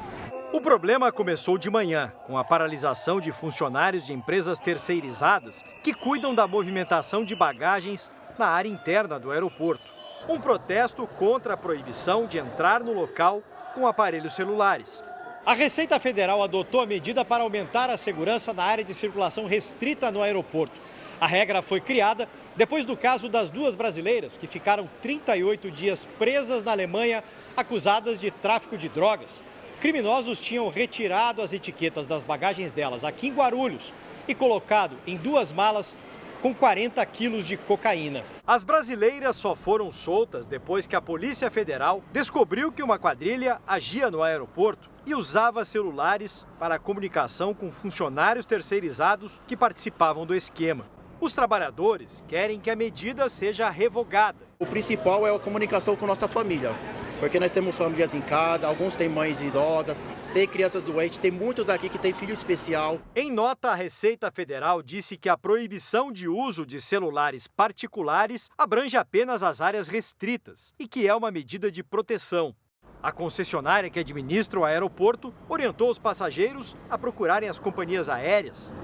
O problema começou de manhã, com a paralisação de funcionários de empresas terceirizadas que cuidam da movimentação de bagagens na área interna do aeroporto. Um protesto contra a proibição de entrar no local com aparelhos celulares. A Receita Federal adotou a medida para aumentar a segurança na área de circulação restrita no aeroporto. A regra foi criada depois do caso das 2 brasileiras que ficaram 38 dias presas na Alemanha, acusadas de tráfico de drogas. Criminosos tinham retirado as etiquetas das bagagens delas aqui em Guarulhos e colocado em 2 malas com 40 quilos de cocaína. As brasileiras só foram soltas depois que a Polícia Federal descobriu que uma quadrilha agia no aeroporto e usava celulares para comunicação com funcionários terceirizados que participavam do esquema. Os trabalhadores querem que a medida seja revogada. O principal é a comunicação com nossa família, porque nós temos famílias em casa, alguns têm mães idosas, tem crianças doentes, tem muitos aqui que têm filho especial. Em nota, a Receita Federal disse que a proibição de uso de celulares particulares abrange apenas as áreas restritas e que é uma medida de proteção. A concessionária que administra o aeroporto orientou os passageiros a procurarem as companhias aéreas.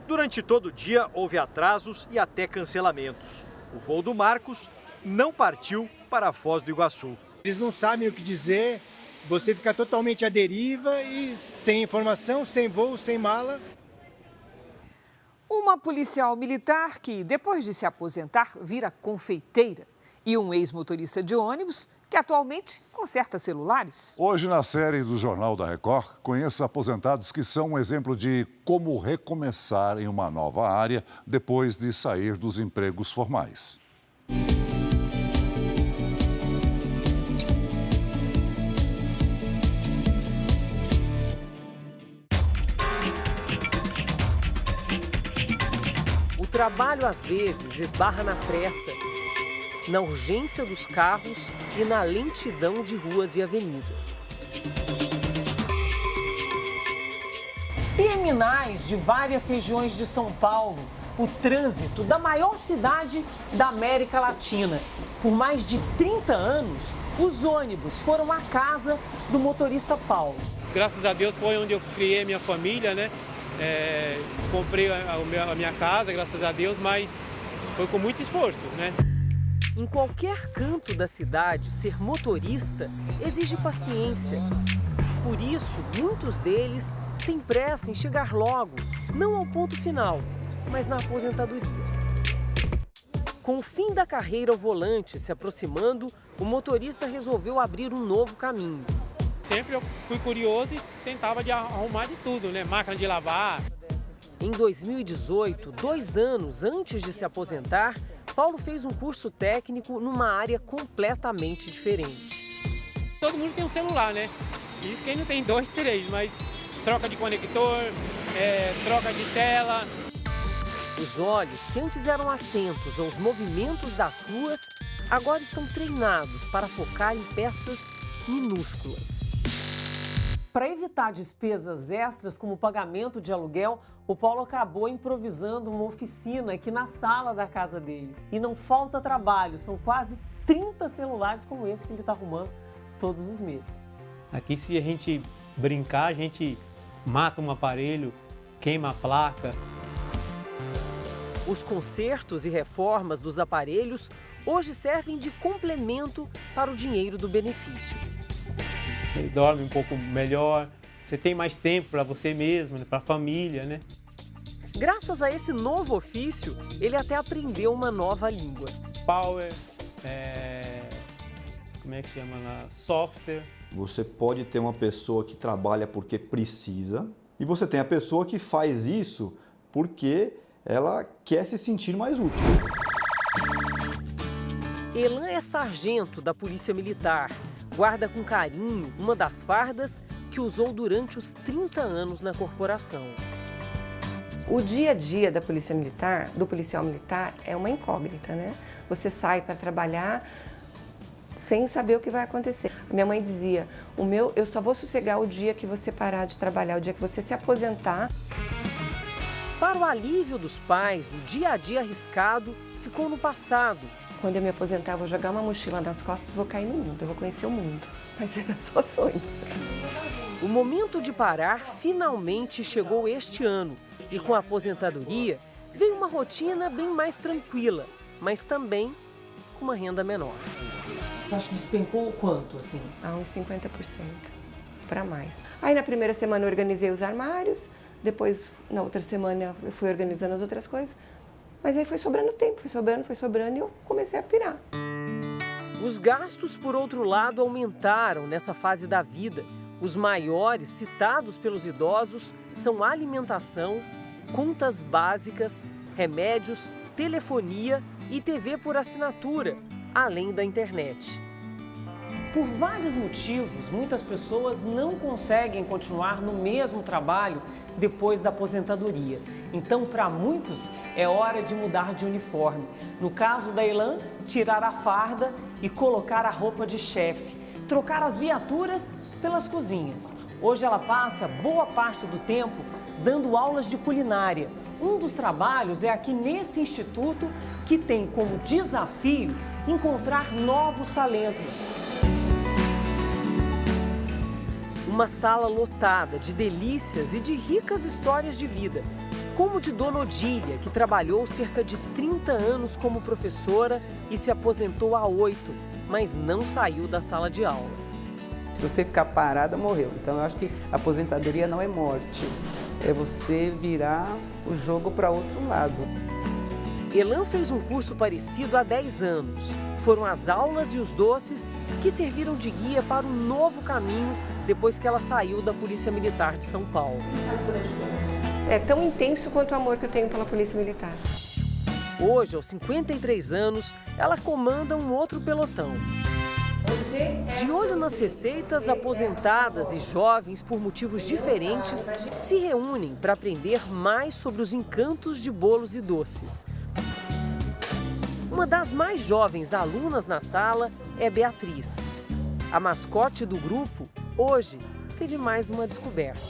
Durante todo o dia, houve atrasos e até cancelamentos. O voo do Marcos não partiu para Foz do Iguaçu. Eles não sabem o que dizer, você fica totalmente à deriva e sem informação, sem voo, sem mala. Uma policial militar que, depois de se aposentar, vira confeiteira. E um ex-motorista de ônibus que atualmente conserta celulares. Hoje, na série do Jornal da Record, conheça aposentados que são um exemplo de como recomeçar em uma nova área depois de sair dos empregos formais. O trabalho, às vezes, esbarra na pressa, na urgência dos carros e na lentidão de ruas e avenidas. criminais de várias regiões de São Paulo o trânsito da maior cidade da América Latina. Por mais de 30 anos, os ônibus foram a casa do motorista Paulo. Graças a Deus foi onde eu criei a minha família, né? Comprei a minha casa, graças a Deus, mas foi com muito esforço, né? Em qualquer canto da cidade, ser motorista exige paciência. Por isso, muitos deles têm pressa em chegar logo, não ao ponto final, mas na aposentadoria. Com o fim da carreira ao volante se aproximando, o motorista resolveu abrir um novo caminho. Sempre eu fui curioso e tentava de arrumar de tudo, né? Máquina de lavar. Em 2018, 2 anos antes de se aposentar, Paulo fez um curso técnico numa área completamente diferente. Todo mundo tem um celular, né? Isso quem não tem 2, 3, mas troca de conector, troca de tela. Os olhos, que antes eram atentos aos movimentos das ruas, agora estão treinados para focar em peças minúsculas. Para evitar despesas extras como o pagamento de aluguel, o Paulo acabou improvisando uma oficina aqui na sala da casa dele. E não falta trabalho, são quase 30 celulares como esse que ele está arrumando todos os meses. Aqui, se a gente brincar, a gente mata um aparelho, queima a placa. Os consertos e reformas dos aparelhos hoje servem de complemento para o dinheiro do benefício. Ele dorme um pouco melhor, você tem mais tempo para você mesmo, né? Para a família, né? Graças a esse novo ofício, ele até aprendeu uma nova língua. Power, como é que chama lá? Software. Você pode ter uma pessoa que trabalha porque precisa e você tem a pessoa que faz isso porque ela quer se sentir mais útil. Elan é sargento da Polícia Militar. Guarda com carinho uma das fardas que usou durante os 30 anos na corporação. O dia a dia da Polícia Militar, do policial militar, é uma incógnita, né? Você sai para trabalhar sem saber o que vai acontecer. A minha mãe dizia, eu só vou sossegar o dia que você parar de trabalhar, o dia que você se aposentar. Para o alívio dos pais, o dia a dia arriscado ficou no passado. Quando eu me aposentar, eu vou jogar uma mochila nas costas e vou cair no mundo, eu vou conhecer o mundo. Mas era só sonho. O momento de parar finalmente chegou este ano. E com a aposentadoria, veio uma rotina bem mais tranquila, mas também com uma renda menor. Acho que despencou quanto, assim? Uns 50%, para mais. Aí na primeira semana eu organizei os armários, depois na outra semana eu fui organizando as outras coisas. Mas aí foi sobrando tempo, foi sobrando e eu comecei a pirar. Os gastos, por outro lado, aumentaram nessa fase da vida. Os maiores citados pelos idosos são alimentação, contas básicas, remédios, telefonia e TV por assinatura, além da internet. Por vários motivos, muitas pessoas não conseguem continuar no mesmo trabalho depois da aposentadoria. Então, para muitos, é hora de mudar de uniforme. No caso da Elan, tirar a farda e colocar a roupa de chefe. Trocar as viaturas pelas cozinhas. Hoje ela passa boa parte do tempo dando aulas de culinária. Um dos trabalhos é aqui nesse instituto que tem como desafio encontrar novos talentos. Uma sala lotada de delícias e de ricas histórias de vida, como de Dona Odília, que trabalhou cerca de 30 anos como professora e se aposentou há 8, mas não saiu da sala de aula. Se você ficar parada, morreu. Então eu acho que a aposentadoria não é morte, é você virar o jogo para outro lado. Elan fez um curso parecido há 10 anos. Foram as aulas e os doces que serviram de guia para um novo caminho depois que ela saiu da Polícia Militar de São Paulo. É tão intenso quanto o amor que eu tenho pela Polícia Militar. Hoje, aos 53 anos, ela comanda um outro pelotão. De olho nas receitas, aposentadas e jovens, por motivos diferentes, se reúnem para aprender mais sobre os encantos de bolos e doces. Uma das mais jovens alunas na sala é Beatriz. A mascote do grupo, hoje, teve mais uma descoberta.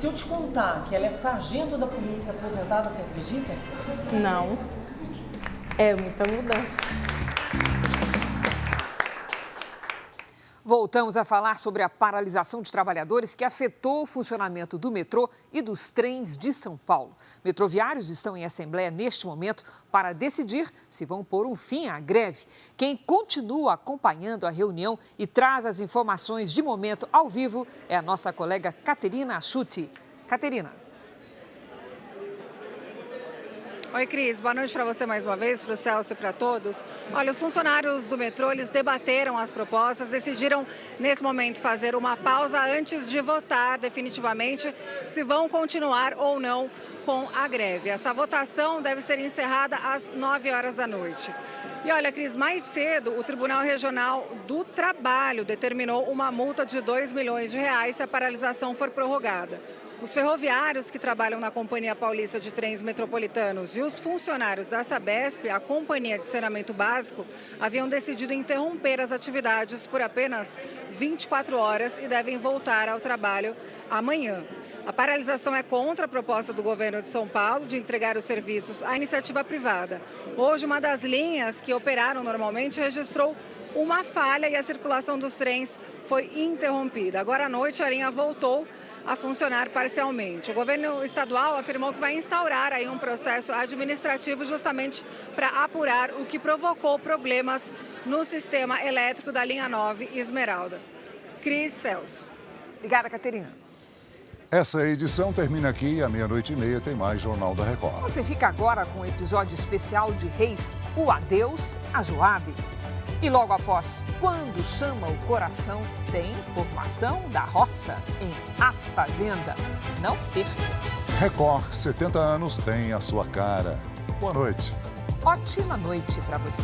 Se eu te contar que ela é sargento da polícia aposentada, você acredita? Não. É muita mudança. Voltamos a falar sobre a paralisação de trabalhadores que afetou o funcionamento do metrô e dos trens de São Paulo. Metroviários estão em assembleia neste momento para decidir se vão pôr um fim à greve. Quem continua acompanhando a reunião e traz as informações de momento ao vivo é a nossa colega Caterina Achuti. Caterina. Oi, Cris. Boa noite para você mais uma vez, para o Celso e para todos. Olha, os funcionários do metrô, eles debateram as propostas, decidiram, nesse momento, fazer uma pausa antes de votar definitivamente se vão continuar ou não com a greve. Essa votação deve ser encerrada às 9 horas da noite. E olha, Cris, mais cedo, o Tribunal Regional do Trabalho determinou uma multa de R$2 milhões se a paralisação for prorrogada. Os ferroviários que trabalham na Companhia Paulista de Trens Metropolitanos e os funcionários da Sabesp, a Companhia de Saneamento Básico, haviam decidido interromper as atividades por apenas 24 horas e devem voltar ao trabalho amanhã. A paralisação é contra a proposta do governo de São Paulo de entregar os serviços à iniciativa privada. Hoje, uma das linhas que operaram normalmente registrou uma falha e a circulação dos trens foi interrompida. Agora à noite, a linha voltou a funcionar parcialmente. O governo estadual afirmou que vai instaurar aí um processo administrativo justamente para apurar o que provocou problemas no sistema elétrico da linha 9 Esmeralda. Cris, Celso. Obrigada, Caterina. Essa edição termina aqui, à 00:30 tem mais Jornal da Record. Você fica agora com o episódio especial de Reis, o Adeus a Joabe. E logo após, Quando Chama o Coração, tem informação da roça em A Fazenda. Não perca. Record, 70 anos, tem a sua cara. Boa noite. Ótima noite para você.